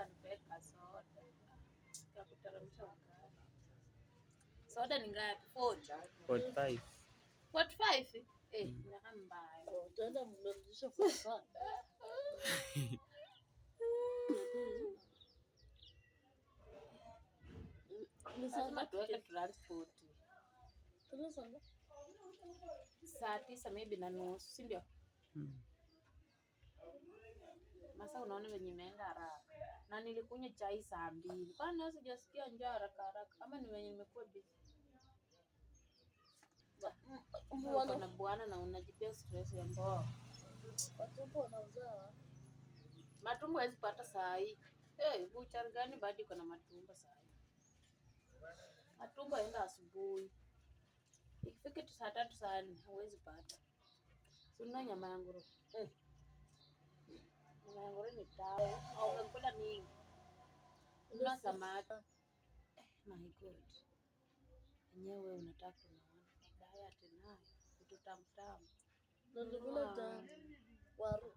kanipeka soda. Kakuteremsha ugali. Soda ni ngapi? 45. 45? Ni mbaya. Utaenda mrudisha kwa sana. Lazima tuweke transport. Tunasonga. Saa 9 maybe na nusu, si ndio? Masa unaona venye imeenda haraka. Na nilikunywa chai saa 2. Kwani leo sijasikia njaa haraka. Ama ni venye nimekuwa busy. Uko na bwana na unajipea stress ya mbao. Matumbo wanauzaa. Matumbo hawezi pata saa hii. Buchari gani bado iko na matumbo saa hii? Matumbo yaenda asubuhi. Ikifika tu saa 3 saa 4 hauwezi pata. Sina nyama ya nguruwe. Nyama ya nguruwe ni tamu. Au unakula mingi. Una samaki. My God. Enyewe unataka unaona. Diet nayo. Vitu tamu tamu. Na nikula waru.